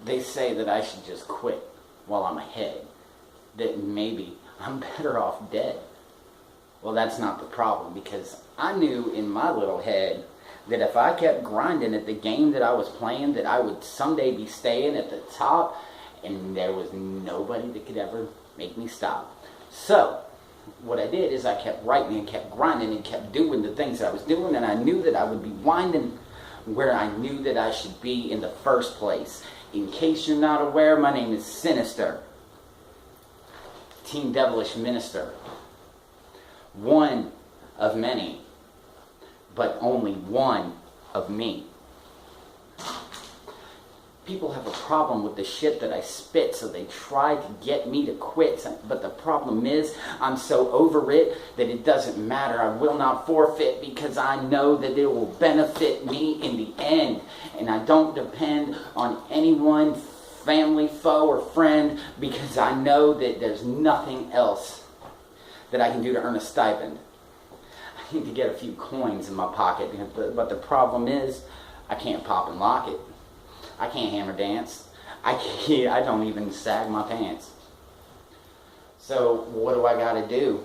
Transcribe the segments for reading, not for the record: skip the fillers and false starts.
they say that I should just quit while I'm ahead. That maybe I'm better off dead. Well, that's not the problem, because I knew in my little head that if I kept grinding at the game that I was playing, that I would someday be staying at the top, and there was nobody that could ever make me stop. So, what I did is I kept writing and kept grinding and kept doing the things that I was doing, and I knew that I would be winding where I knew that I should be in the first place. In case you're not aware, my name is Synneztr, Team Devilish Minister. One of many, but only one of me. People have a problem with the shit that I spit, so they try to get me to quit. But the problem is, I'm so over it that it doesn't matter. I will not forfeit, because I know that it will benefit me in the end. And I don't depend on anyone, family, foe, or friend, because I know that there's nothing else that I can do to earn a stipend. I need to get a few coins in my pocket, but the problem is, I can't pop and lock it. I can't hammer dance. I don't even sag my pants. So what do I gotta do?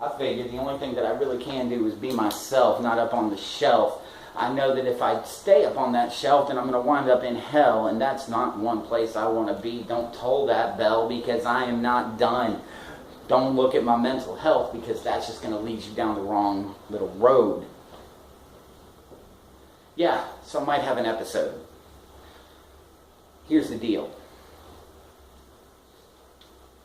I figured the only thing that I really can do is be myself, not up on the shelf. I know that if I stay up on that shelf, then I'm gonna wind up in hell, and that's not one place I want to be. Don't toll that bell, because I am not done. Don't look at my mental health, because that's just gonna lead you down the wrong little road. Yeah, so I might have an episode. Here's the deal.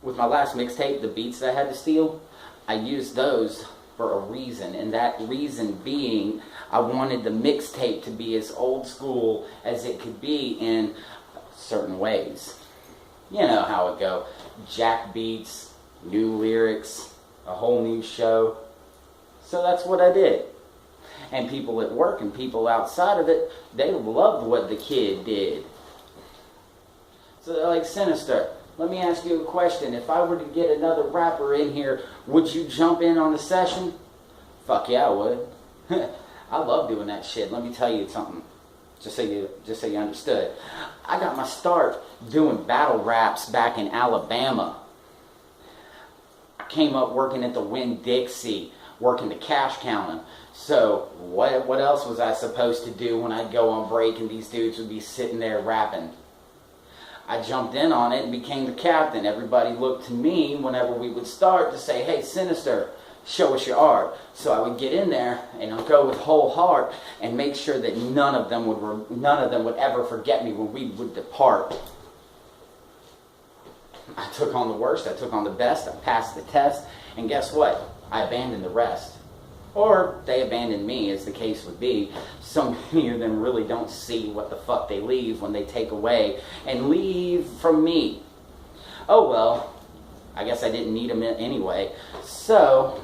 With my last mixtape, the beats that I had to steal, I used those for a reason. And that reason being, I wanted the mixtape to be as old school as it could be in certain ways. You know how it go. Jack beats, new lyrics, a whole new show. So that's what I did. And people at work and people outside of it, they loved what the kid did. So they're like, Synneztr, let me ask you a question. If I were to get another rapper in here, would you jump in on the session? Fuck yeah, I would. I love doing that shit. Let me tell you something, just so you understood. I got my start doing battle raps back in Alabama. I came up working at the Winn-Dixie, working the cash counter. So what else was I supposed to do when I'd go on break and these dudes would be sitting there rapping? I jumped in on it and became the captain. Everybody looked to me whenever we would start to say, hey, Synneztr, show us your art. So I would get in there and I'd go with whole heart and make sure that none of them would ever forget me when we would depart. I took on the worst, I took on the best, I passed the test, and guess what? I abandoned the rest. Or they abandoned me, as the case would be. So many of them really don't see what the fuck they leave when they take away and leave from me. Oh well, I guess I didn't need them anyway. So,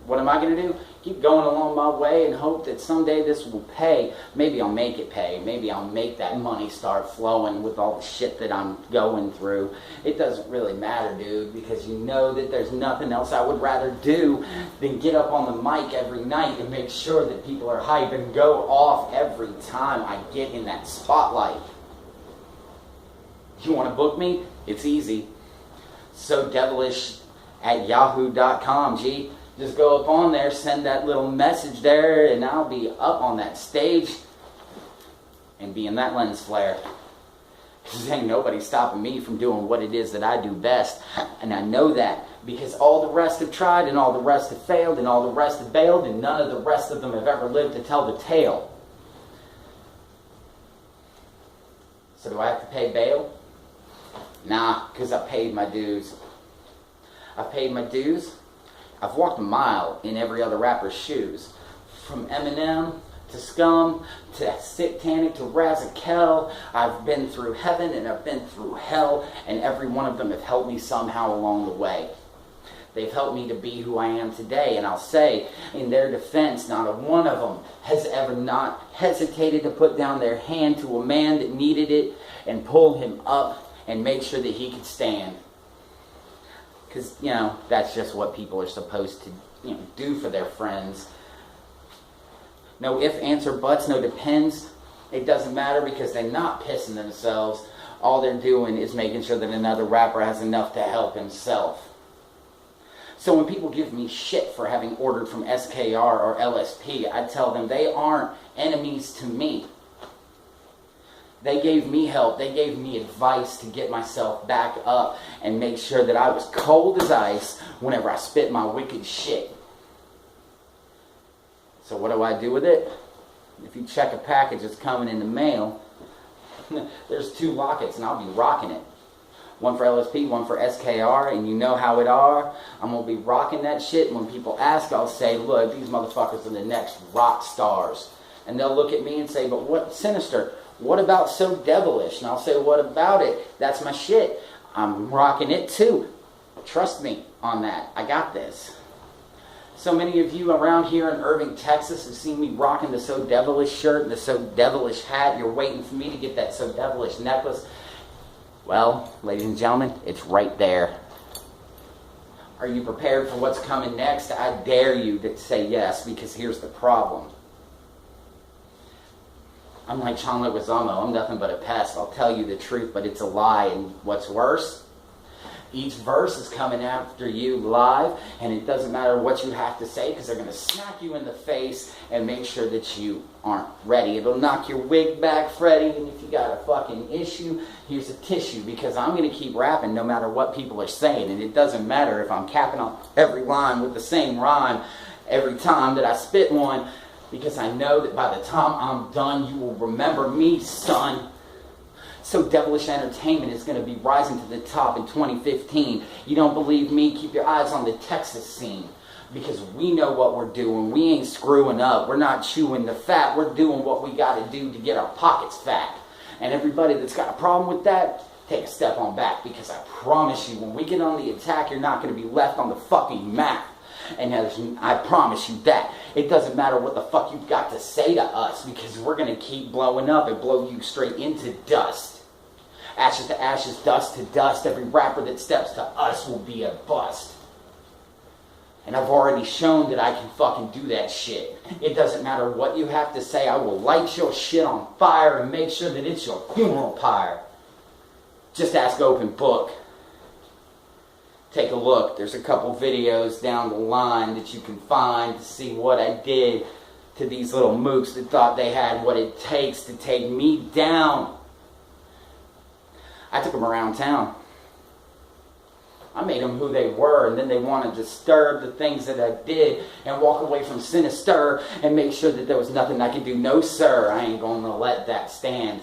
what am I going to do? Keep going along my way and hope that someday this will pay. Maybe I'll make it pay. Maybe I'll make that money start flowing with all the shit that I'm going through. It doesn't really matter, dude, because you know that there's nothing else I would rather do than get up on the mic every night and make sure that people are hype and go off every time I get in that spotlight. You want to book me? It's easy. So devilish at yahoo.com, G. Just go up on there, send that little message there, and I'll be up on that stage and be in that lens flare. Because ain't nobody stopping me from doing what it is that I do best. And I know that because all the rest have tried, and all the rest have failed, and all the rest have bailed, and none of the rest of them have ever lived to tell the tale. So do I have to pay bail? Nah, because I paid my dues. I paid my dues. I've walked a mile in every other rapper's shoes. From Eminem to Scum to Satanic to Razakel. I've been through heaven and I've been through hell, and every one of them have helped me somehow along the way. They've helped me to be who I am today, and I'll say, in their defense, not a one of them has ever not hesitated to put down their hand to a man that needed it and pull him up and make sure that he could stand. Because, that's just what people are supposed to, do for their friends. No ifs, ands, or buts, no depends. It doesn't matter because they're not pissing themselves. All they're doing is making sure that another rapper has enough to help himself. So when people give me shit for having ordered from SKR or LSP, I tell them they aren't enemies to me. They gave me help. They gave me advice to get myself back up and make sure that I was cold as ice whenever I spit my wicked shit. So what do I do with it? If you check a package that's coming in the mail, there's 2 lockets and I'll be rocking it. One for LSP, one for SKR, and you know how it are. I'm going to be rocking that shit, and when people ask, I'll say, look, these motherfuckers are the next rock stars. And they'll look at me and say, but what, Synneztr, what about So Devilish? And I'll say, what about it? That's my shit. I'm rocking it too. Trust me on that. I got this. So many of you around here in Irving, Texas have seen me rocking the So Devilish shirt and the So Devilish hat. You're waiting for me to get that So Devilish necklace. Well, ladies and gentlemen, it's right there. Are you prepared for what's coming next? I dare you to say yes, because here's the problem. I'm like John Leguizamo. I'm nothing but a pest. I'll tell you the truth, but it's a lie. And what's worse? Each verse is coming after you live, and it doesn't matter what you have to say because they're going to smack you in the face and make sure that you aren't ready. It'll knock your wig back, Freddie, and if you got a fucking issue, here's a tissue, because I'm going to keep rapping no matter what people are saying, and it doesn't matter if I'm capping on every line with the same rhyme every time that I spit one, because I know that by the time I'm done, you will remember me, son. So Devilish Entertainment is going to be rising to the top in 2015. You don't believe me? Keep your eyes on the Texas scene. Because we know what we're doing. We ain't screwing up. We're not chewing the fat. We're doing what we got to do to get our pockets fat. And everybody that's got a problem with that, take a step on back. Because I promise you, when we get on the attack, you're not going to be left on the fucking map. And I promise you that. It doesn't matter what the fuck you've got to say to us, because we're going to keep blowing up and blow you straight into dust. Ashes to ashes, dust to dust. Every rapper that steps to us will be a bust. And I've already shown that I can fucking do that shit. It doesn't matter what you have to say. I will light your shit on fire and make sure that it's your funeral pyre. Just ask Open Book. Take a look. There's a couple videos down the line that you can find to see what I did to these little mooks that thought they had what it takes to take me down. I took them around town. I made them who they were, and then they want to disturb the things that I did and walk away from Synneztr and make sure that there was nothing I could do. No, sir, I ain't going to let that stand.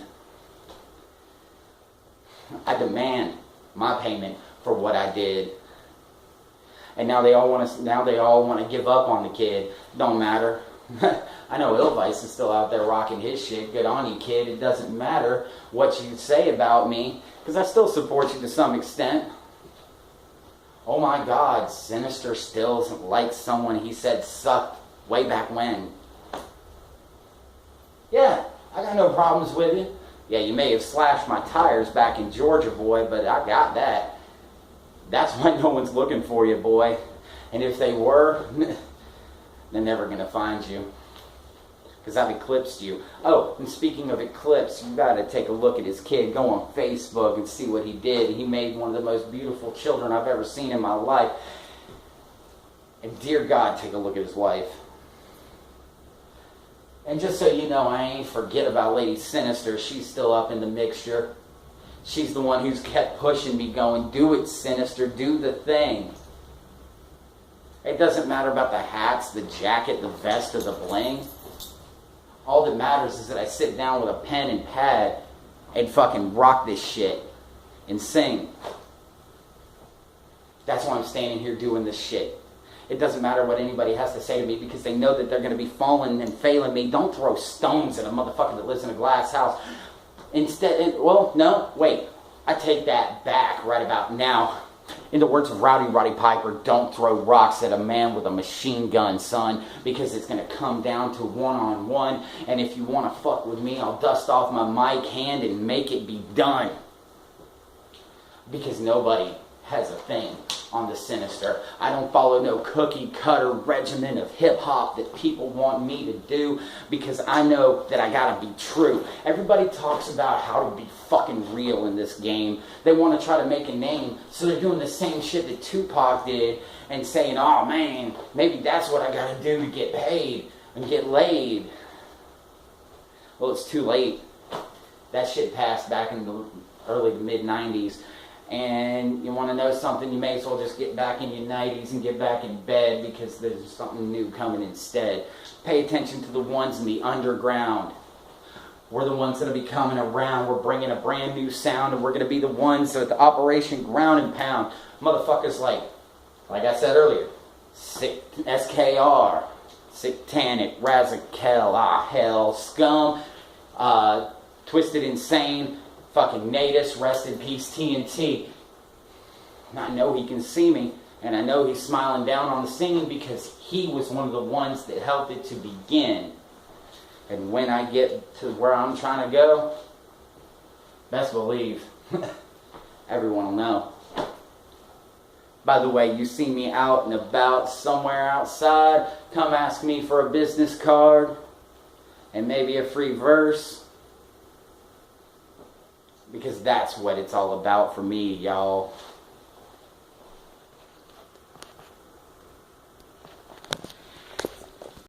I demand my payment for what I did. And now they all want to give up on the kid. Don't matter. I know Illvice is still out there rocking his shit. Good on you, kid. It doesn't matter what you say about me, because I still support you to some extent. Oh my God, Synneztr still likes someone he said sucked way back when. Yeah, I got no problems with you. Yeah, you may have slashed my tires back in Georgia, boy, but I got that. That's why no one's looking for you, boy. And if they were, they're never going to find you, because I've eclipsed you. Oh, and speaking of eclipse, you got to take a look at his kid. Go on Facebook and see what he did. He made one of the most beautiful children I've ever seen in my life. And dear God, take a look at his wife. And just so you know, I ain't forget about Lady Synneztr. She's still up in the mixture. She's the one who's kept pushing me, going, do it, Synneztr, do the thing. It doesn't matter about the hats, the jacket, the vest, or the bling. All that matters is that I sit down with a pen and pad and fucking rock this shit and sing. That's why I'm standing here doing this shit. It doesn't matter what anybody has to say to me, because they know that they're going to be falling and failing me. Don't throw stones at a motherfucker that lives in a glass house. Instead, well, no, wait. I take that back right about now. In the words of Roddy Piper, don't throw rocks at a man with a machine gun, son, because it's going to come down to one-on-one, and if you want to fuck with me, I'll dust off my mic hand and make it be done. Because nobody has a thing. on the Synneztr. I don't follow no cookie cutter regimen of hip hop that people want me to do, because I know that I gotta be true. Everybody talks about how to be fucking real in this game. They want to try to make a name, so they're doing the same shit that Tupac did and saying, oh man, maybe that's what I gotta do to get paid and get laid. Well, it's too late. That shit passed back in the early to mid 90s. And you want to know something, you may as well just get back in your 90s and get back in bed, because there's something new coming instead. Pay attention to the ones in the underground. We're the ones that'll be coming around. We're bringing a brand new sound, and we're going to be the ones at the Operation Ground and Pound. Motherfuckers like I said earlier, SKR, Satanic, Razakel, Ah Hell, Scum, Twisted Insane, fucking Natus, rest in peace, TNT. I know he can see me, and I know he's smiling down on the scene, because he was one of the ones that helped it to begin. And when I get to where I'm trying to go, best believe everyone will know. By the way, you see me out and about somewhere outside, come ask me for a business card and maybe a free verse, because that's what it's all about for me, y'all.